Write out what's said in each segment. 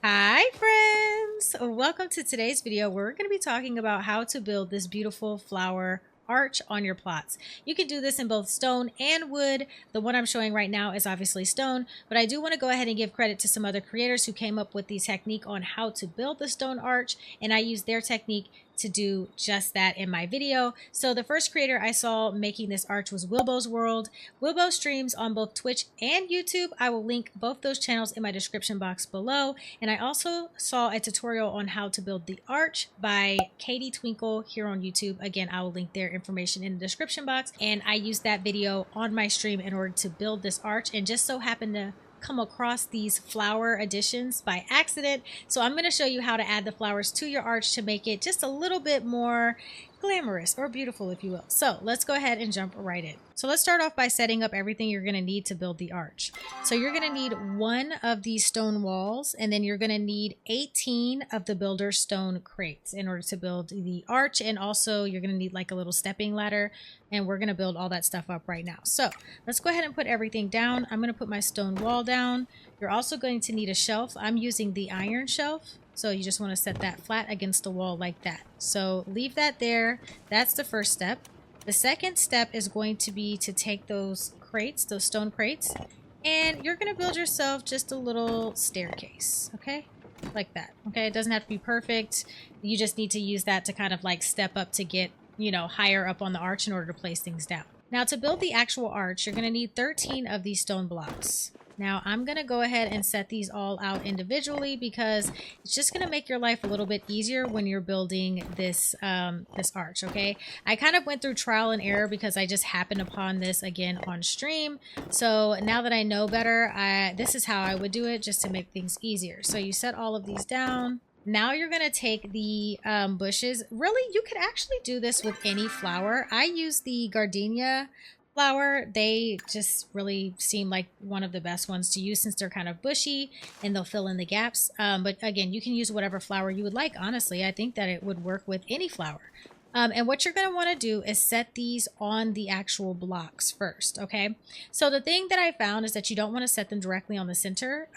Hi friends! Welcome to today's video where we're going to be talking about how to build this beautiful flower arch on your plots. You can do this in both stone and wood. The one I'm showing right now is obviously stone, but I do want to go ahead and give credit to some other creators who came up with the technique on how to build the stone arch, and I used their technique to do just that in my video. So the first creator I saw making this arch was Wilbo's World. Wilbo streams on both Twitch and YouTube. I will link both those channels in my description box below. And I also saw a tutorial on how to build the arch by Katie Twinkle here on YouTube. Again, I will link their information in the description box. And I used that video on my stream in order to build this arch, and just so happened to come across these flower additions by accident. So I'm going to show you how to add the flowers to your arch to make it just a little bit more glamorous or beautiful, if you will. So let's go ahead and jump right in. So let's start off by setting up everything you're going to need to build the arch. So you're going to need one of these stone walls, and then you're going to need 18 of the builder stone crates in order to build the arch. And also you're going to need like a little stepping ladder, and we're going to build all that stuff up right now. So let's go ahead and put everything down. I'm going to put my stone wall down. You're also going to need a shelf. I'm using the iron shelf. So you just want to set that flat against the wall like that. So leave that there. That's the first step. The second step is going to be to take those crates, those stone crates, and you're going to build yourself just a little staircase, okay? Like that, okay? It doesn't have to be perfect. You just need to use that to kind of like step up to get, you know, higher up on the arch in order to place things down. Now to build the actual arch, you're going to need 13 of these stone blocks. Now I'm going to go ahead and set these all out individually because it's just going to make your life a little bit easier when you're building this this arch, okay? I kind of went through trial and error because I just happened upon this again on stream. So now that I know better, this is how I would do it just to make things easier. So you set all of these down. Now you're going to take the bushes. Really, you could actually do this with any flower. I use the gardenia flower. They just really seem like one of the best ones to use since they're kind of bushy and they'll fill in the gaps. But again, you can use whatever flower you would like. Honestly, I think that it would work with any flower. And what you're going to want to do is set these on the actual blocks first, okay? So the thing that I found is that you don't want to set them directly on the center.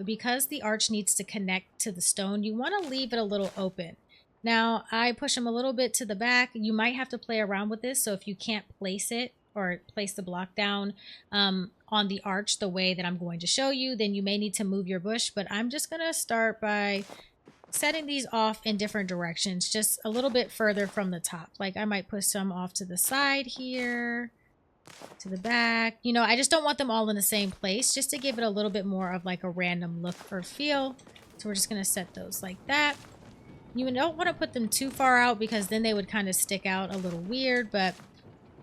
Because the arch needs to connect to the stone, you want to leave it a little open. Now, I push them a little bit to the back. You might have to play around with this, so if you can't place it or place the block down on the arch the way that I'm going to show you, then you may need to move your bush. But I'm just going to start by setting these off in different directions, just a little bit further from the top. Like I might push some off to the side here, to the back. You know, I just don't want them all in the same place, just to give it a little bit more of like a random look or feel. So we're just going to set those like that. You don't want to put them too far out because then they would kind of stick out a little weird, but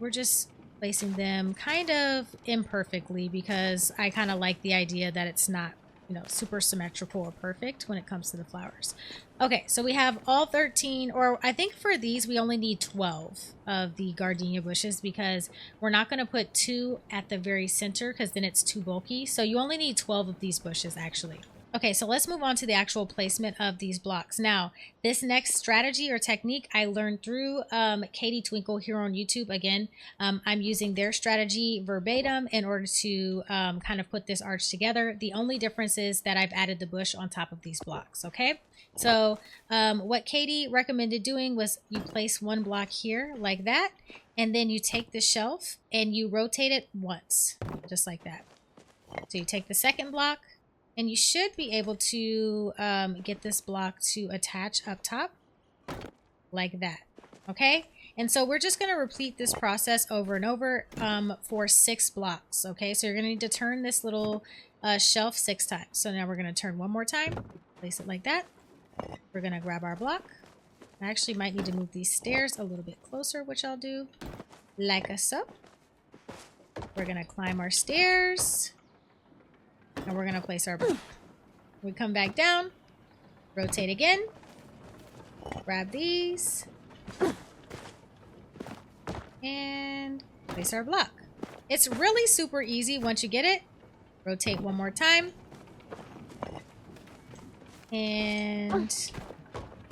we're just placing them kind of imperfectly because I kind of like the idea that it's not, you know, super symmetrical or perfect when it comes to the flowers. Okay, so we have all 13, or I think for these we only need 12 of the gardenia bushes because we're not going to put 2 at the very center because then it's too bulky. So you only need 12 of these bushes actually. Okay, so let's move on to the actual placement of these blocks. Now, this next strategy or technique I learned through Katie Twinkle here on YouTube. Again, I'm using their strategy verbatim in order to kind of put this arch together. The only difference is that I've added the bush on top of these blocks, okay? So what Katie recommended doing was you place one block here like that, and then you take the shelf and you rotate it once, just like that. So you take the second block, and you should be able to get this block to attach up top like that, okay? And so we're just going to repeat this process over and over for 6 blocks, okay? So you're going to need to turn this little shelf 6 times. So now we're going to turn one more time, place it like that. We're going to grab our block. I actually might need to move these stairs a little bit closer, which I'll do like so. We're going to climb our stairs. And we're going to place our block. We come back down, rotate again, grab these, and place our block. It's really super easy once you get it. Rotate one more time. And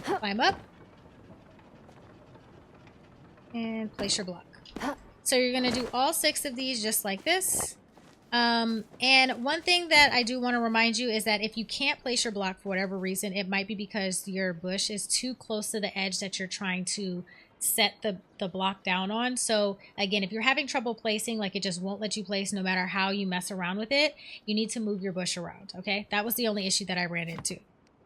climb up. And place your block. So you're going to do all 6 of these just like this. And one thing that I do want to remind you is that if you can't place your block for whatever reason, it might be because your bush is too close to the edge that you're trying to set the block down on. So again, if you're having trouble placing, like it just won't let you place no matter how you mess around with it, you need to move your bush around. Okay, that was the only issue that I ran into.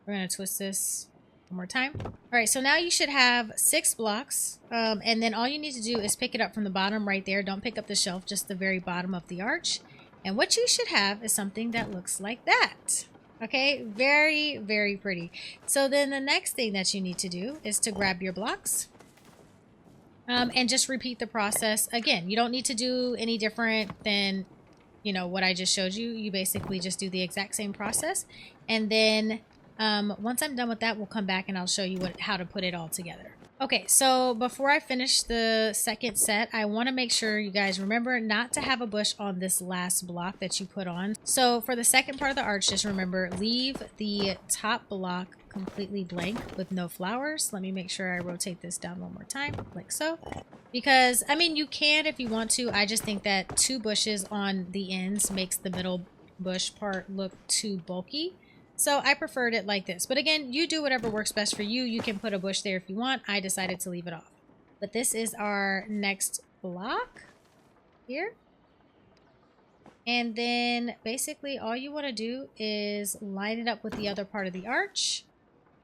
We're going to twist this one more time. All right, so now you should have 6 blocks, and then all you need to do is pick it up from the bottom right there. Don't pick up the shelf, just the very bottom of the arch. And what you should have is something that looks like that. Okay, very, very pretty. So then the next thing that you need to do is to grab your blocks and just repeat the process again. You don't need to do any different than, you know, what I just showed you. You basically just do the exact same process. And then once I'm done with that, we'll come back and I'll show you how to put it all together. Okay, so before I finish the second set, I want to make sure you guys remember not to have a bush on this last block that you put on. So for the second part of the arch, just remember, leave the top block completely blank with no flowers. Let me make sure I rotate this down one more time, like so. Because, I mean, you can if you want to. I just think that 2 bushes on the ends makes the middle bush part look too bulky. So I preferred it like this. But again, you do whatever works best for you. You can put a bush there if you want. I decided to leave it off. But this is our next block here. And then basically all you want to do is line it up with the other part of the arch.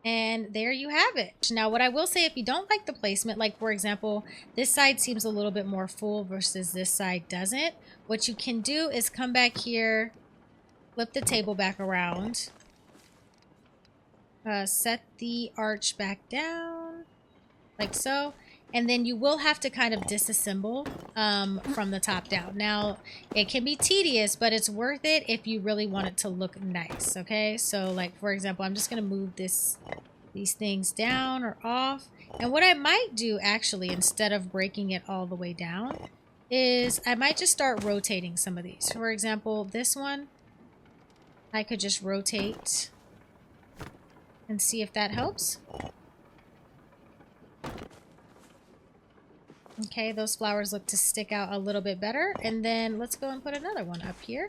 And there you have it. Now, what I will say, if you don't like the placement, like for example, this side seems a little bit more full versus this side doesn't. What you can do is come back here, flip the table back around. Set the arch back down like so, and then you will have to kind of disassemble from the top down. Now it can be tedious, but it's worth it if you really want it to look nice. Okay, so like for example, I'm just going to move these things down or off, and what I might do actually, instead of breaking it all the way down, is I might just start rotating some of these. For example, this one I could just rotate and see if that helps. Okay, those flowers look to stick out a little bit better. And then let's go and put another one up here.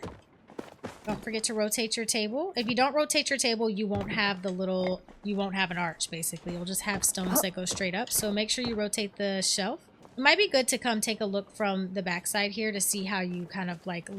Don't forget to rotate your table. If you don't rotate your table, you won't have you won't have an arch basically. You'll just have stones that go straight up. So make sure you rotate the shelf. It might be good to come take a look from the back side here to see how you kind of like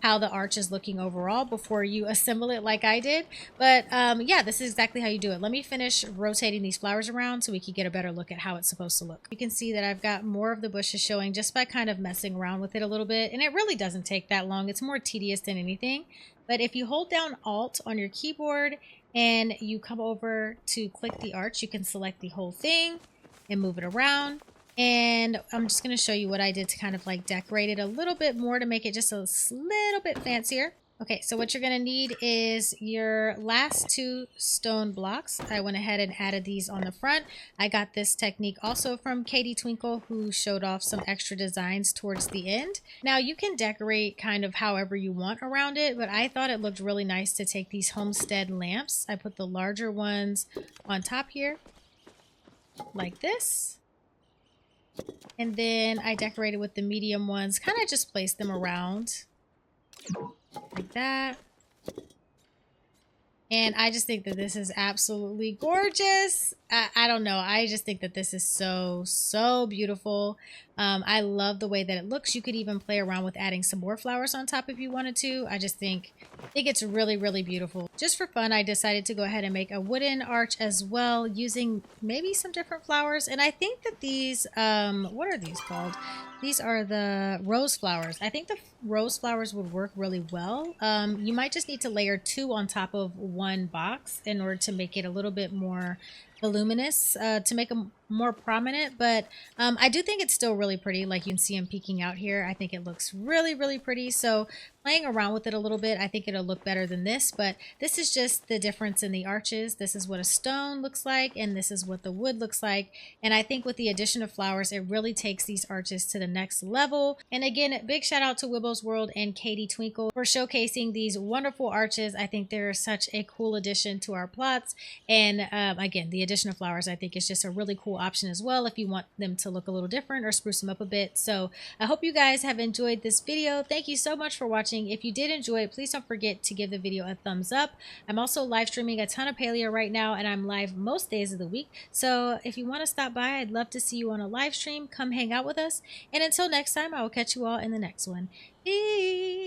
how the arch is looking overall before you assemble it like I did. But yeah, this is exactly how you do it. Let me finish rotating these flowers around so we can get a better look at how it's supposed to look. You can see that I've got more of the bushes showing just by kind of messing around with it a little bit. And it really doesn't take that long. It's more tedious than anything. But if you hold down Alt on your keyboard and you come over to click the arch, you can select the whole thing and move it around. And I'm just going to show you what I did to kind of like decorate it a little bit more to make it just a little bit fancier. Okay, so what you're going to need is your last 2 stone blocks. I went ahead and added these on the front. I got this technique also from Katie Twinkle, who showed off some extra designs towards the end. Now you can decorate kind of however you want around it, but I thought it looked really nice to take these homestead lamps. I put the larger ones on top here like this. And then I decorated with the medium ones, kind of just placed them around like that. And I just think that this is absolutely gorgeous. I don't know. I just think that this is so beautiful. I love the way that it looks. You could even play around with adding some more flowers on top if you wanted to. I just think it's really beautiful. Just for fun, I decided to go ahead and make a wooden arch as well, using maybe some different flowers. And I think that these, what are these called? These are the rose flowers. I think the rose flowers would work really well. You might just need to layer 2 on top of 1 box in order to make it a little bit more voluminous, to make them more prominent. But I do think it's still really pretty. Like you can see them peeking out here. I think it looks really pretty. So playing around with it a little bit, I think it'll look better than this. But this is just the difference in the arches. This is what a stone looks like, and this is what the wood looks like. And I think with the addition of flowers, it really takes these arches to the next level. And again, big shout out to Wibbles World and Katie Twinkle for showcasing these wonderful arches. I think they're such a cool addition to our plots. And again, the addition of flowers, I think, is just a really cool option as well if you want them to look a little different or spruce them up a bit. So I hope you guys have enjoyed this video. Thank you so much for watching. watching. If you did enjoy it, please don't forget to give the video a thumbs up. I'm also live streaming a ton of Palia right now, and I'm live most days of the week. So if you want to stop by, I'd love to see you on a live stream. Come hang out with us. And until next time, I will catch you all in the next one. Peace.